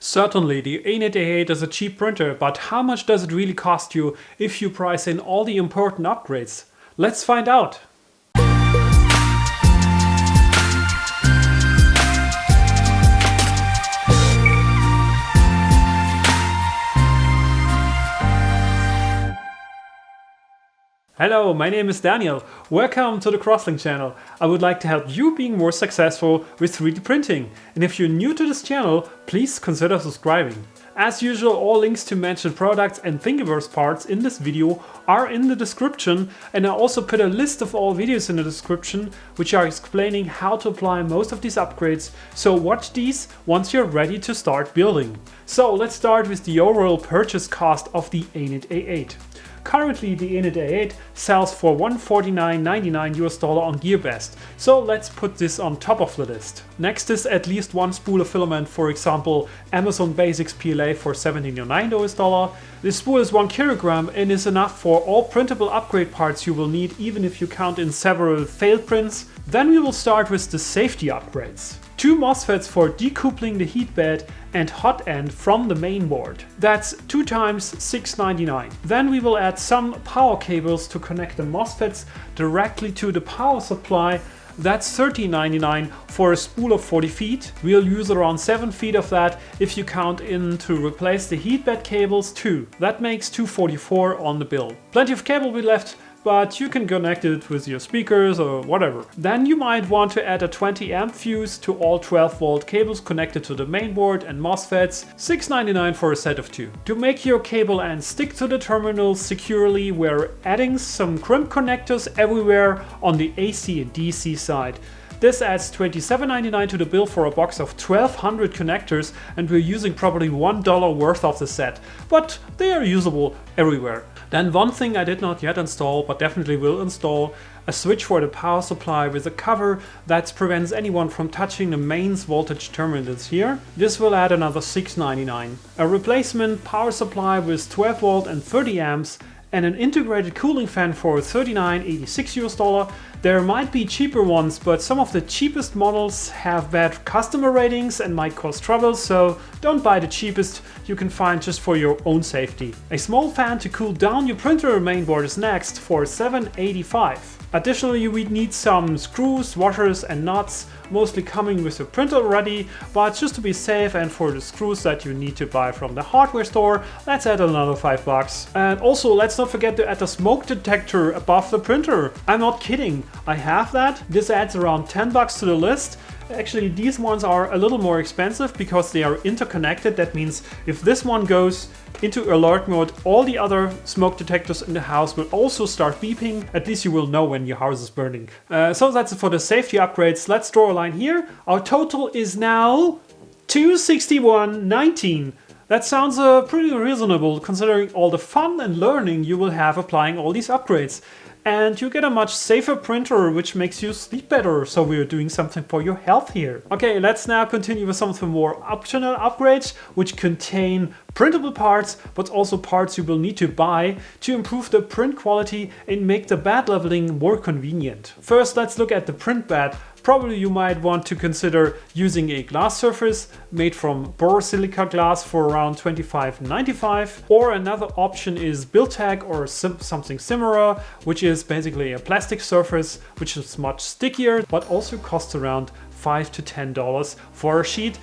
Certainly, the Anet A8 is a cheap printer, but how much does it really cost you if you price in all the important upgrades? Let's find out! Hello, my name is Daniel. Welcome to the Crosslink channel. I would like to help you being more successful with 3D printing. And if you're new to this channel, please consider subscribing. As usual, all links to mentioned products and Thingiverse parts in this video are in the description, and I also put a list of all videos in the description which are explaining how to apply most of these upgrades, so watch these once you're ready to start building. So let's start with the overall purchase cost of the Anet A8. Currently, the Anet A8 sells for $149.99 on GearBest, so let's put this on top of the list. Next is at least one spool of filament, for example Amazon Basics PLA for $79. This spool is 1 kilogram and is enough for all printable upgrade parts you will need, even if you count in several failed prints. Then we will start with the safety upgrades. 2 MOSFETs for decoupling the heat bed and hot end from the main board. That's 2 times $6.99. Then we will add some power cables to connect the MOSFETs directly to the power supply. That's $13.99 for a spool of 40 feet. We'll use around 7 feet of that if you count in to replace the heatbed cables too. That makes $244 on the bill. Plenty of cable will be left, but you can connect it with your speakers or whatever. Then you might want to add a 20 amp fuse to all 12 volt cables connected to the mainboard and MOSFETs, $6.99 for a set of 2. To make your cable ends stick to the terminals securely, we're adding some crimp connectors everywhere on the AC and DC side. This adds $27.99 to the bill for a box of 1200 connectors, and we're using probably $1 worth of the set, but they are usable everywhere. Then one thing I did not yet install, but definitely will install, a switch for the power supply with a cover that prevents anyone from touching the mains voltage terminals here. This will add another $6.99. A replacement power supply with 12 volt and 30 amps and an integrated cooling fan for $39.86. There might be cheaper ones, but some of the cheapest models have bad customer ratings and might cause trouble, so don't buy the cheapest you can find just for your own safety. A small fan to cool down your printer mainboard is next for $7.85. Additionally, we need some screws, washers and nuts, mostly coming with the printer already, but just to be safe and for the screws that you need to buy from the hardware store, let's add another $5. And also let's not forget to add a smoke detector above the printer. I'm not kidding, I have that. This adds around $10 to the list. Actually, these ones are a little more expensive because they are interconnected. That means if this one goes into alert mode, all the other smoke detectors in the house will also start beeping. At least you will know when your house is burning. So that's it for the safety upgrades. Let's draw a line here. Our total is now $261.19. That sounds pretty reasonable considering all the fun and learning you will have applying all these upgrades. And you get a much safer printer, which makes you sleep better, so we're doing something for your health here. Okay, let's now continue with some of the more optional upgrades, which contain printable parts, but also parts you will need to buy to improve the print quality and make the bed leveling more convenient. First, let's look at the print bed. Probably you might want to consider using a glass surface made from borosilica glass for around $25.95. Or another option is Buildtak or something similar, which is basically a plastic surface which is much stickier but also costs around $5 to $10 for a sheet.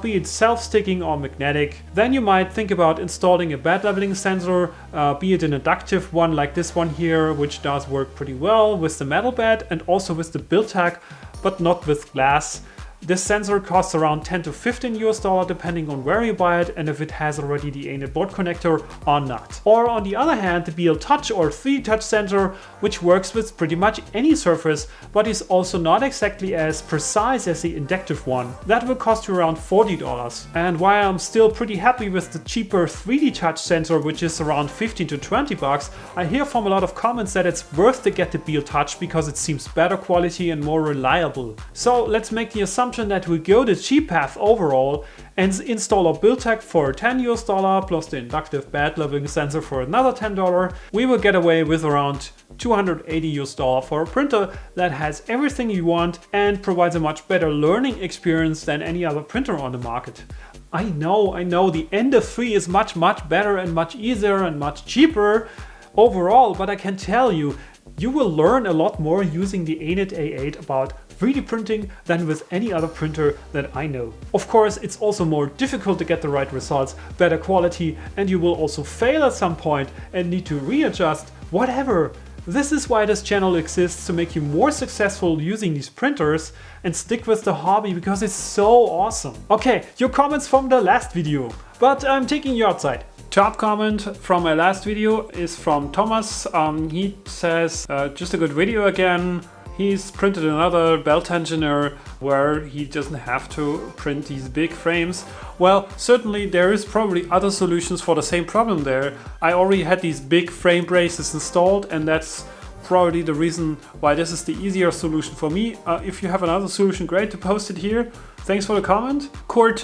Be it self-sticking or magnetic. Then you might think about installing a bed leveling sensor, be it an inductive one like this one here, which does work pretty well with the metal bed and also with the Buildtak, but not with glass. This sensor costs around $10 to $15 depending on where you buy it and if it has already the Anet board connector or not. Or on the other hand, the BLTouch or 3D touch sensor, which works with pretty much any surface but is also not exactly as precise as the inductive one. That will cost you around $40. And while I'm still pretty happy with the cheaper 3D touch sensor, which is around 15 to $20, I hear from a lot of comments that it's worth to get the BLTouch because it seems better quality and more reliable. So let's make the assumption that we go the cheap path overall and install a Buildtak for $10 plus the inductive bed leveling sensor for another $10. We will get away with around $280 for a printer that has everything you want and provides a much better learning experience than any other printer on the market. I know, the Ender 3 is much better and much easier and much cheaper overall, but I can tell you, you will learn a lot more using the Anet A8 about 3D printing than with any other printer that I know. Of course, it's also more difficult to get the right results, better quality, and you will also fail at some point and need to readjust, whatever. This is why this channel exists, to make you more successful using these printers and stick with the hobby, because it's so awesome. Okay, your comments from the last video, but I'm taking you outside. Top comment from my last video is from Thomas. He says, just a good video again. He's printed another belt engineer where he doesn't have to print these big frames. Well, certainly there is probably other solutions for the same problem there. I already had these big frame braces installed, and that's probably the reason why this is the easier solution for me. If you have another solution, great to post it here. Thanks for the comment. Kurt,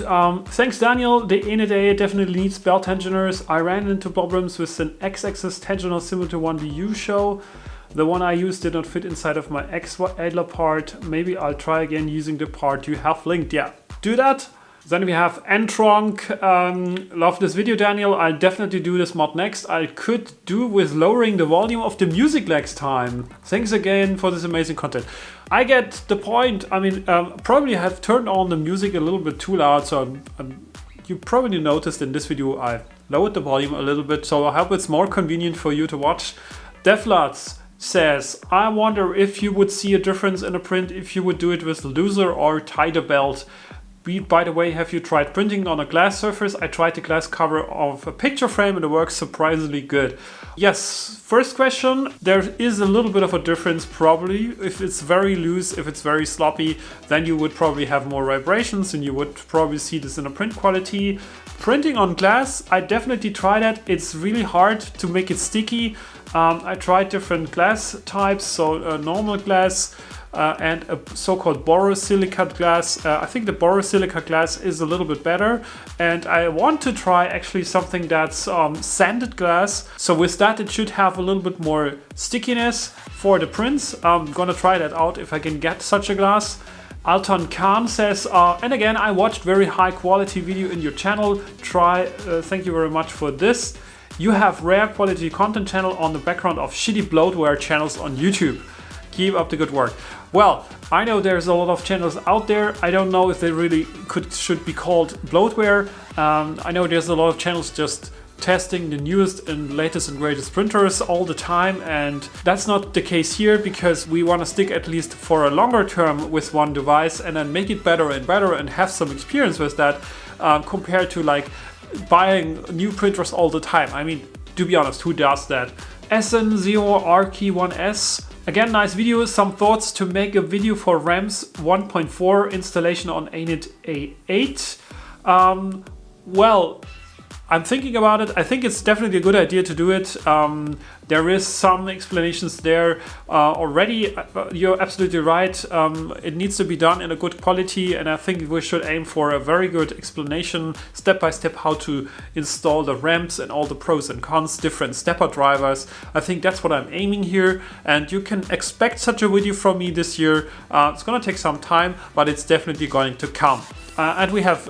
thanks Daniel. The Anet A8 definitely needs belt tensioners. I ran into problems with an X-axis tensioner similar to one you show. The one I used did not fit inside of my X-Adler part. Maybe I'll try again using the part you have linked. Yeah, do that. Then we have Entronk. Love this video, Daniel. I'll definitely do this mod next. I could do with lowering the volume of the music next time. Thanks again for this amazing content. I get the point. I mean, probably have turned on the music a little bit too loud. So you probably noticed in this video I lowered the volume a little bit. So I hope it's more convenient for you to watch. Devlats says, I wonder if you would see a difference in a print if you would do it with looser or tighter belt. By the way, have you tried printing on a glass surface? I tried the glass cover of a picture frame and it works surprisingly good. Yes, first question, there is a little bit of a difference probably. If it's very loose, if it's very sloppy, then you would probably have more vibrations and you would probably see this in the print quality. Printing on glass, I definitely tried that. It's really hard to make it sticky. I tried different glass types, so normal glass and a so-called borosilicate glass. I think the borosilicate glass is a little bit better, and I want to try actually something that's sanded glass. So with that it should have a little bit more stickiness for the prints. I'm gonna try that out if I can get such a glass. Alton Khan says, and again, I watched very high quality video in your channel. Thank you very much for this. You have rare quality content channel on the background of shitty bloatware channels on YouTube. Keep up the good work. Well, I know there's a lot of channels out there. I don't know if they really should be called bloatware. I know there's a lot of channels just testing the newest and latest and greatest printers all the time, and that's not the case here, because we want to stick at least for a longer term with one device and then make it better and better and have some experience with that, compared to like buying new printers all the time. I mean, to be honest, who does that? SN0RK1S. Again, nice video. Some thoughts to make a video for RAM's 1.4 installation on Anet A8. Well, I'm thinking about it. I think it's definitely a good idea to do it. There is some explanations there already. You're absolutely right. It needs to be done in a good quality, and I think we should aim for a very good explanation, step by step, how to install the ramps and all the pros and cons, different stepper drivers. I think that's what I'm aiming here, and you can expect such a video from me this year. It's gonna take some time, but it's definitely going to come. And we have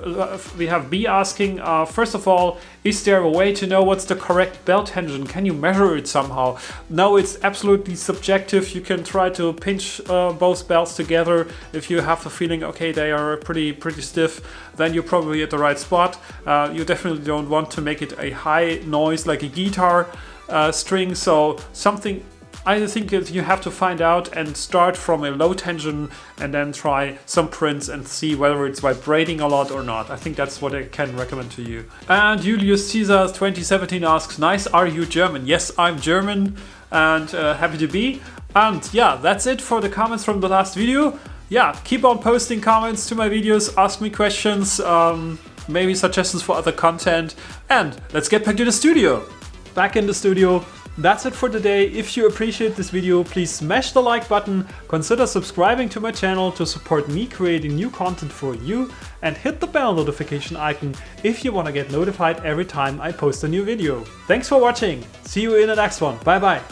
B asking, first of all, is there a way to know what's the correct belt tension? Can you measure it somehow? No, it's absolutely subjective. You can try to pinch both belts together. If you have the feeling, okay, they are pretty stiff, then you're probably at the right spot. You definitely don't want to make it a high noise like a guitar string. So something, I think that you have to find out and start from a low tension and then try some prints and see whether it's vibrating a lot or not. I think that's what I can recommend to you. And Julius Caesar 2017 asks, nice, are you German? Yes, I'm German and happy to be. And yeah, that's it for the comments from the last video. Yeah, keep on posting comments to my videos, ask me questions, maybe suggestions for other content, and let's get back to the studio. Back in the studio. That's it for today. If you appreciate this video, please smash the like button, consider subscribing to my channel to support me creating new content for you, and hit the bell notification icon if you want to get notified every time I post a new video. Thanks for watching. See you in the next one. Bye bye.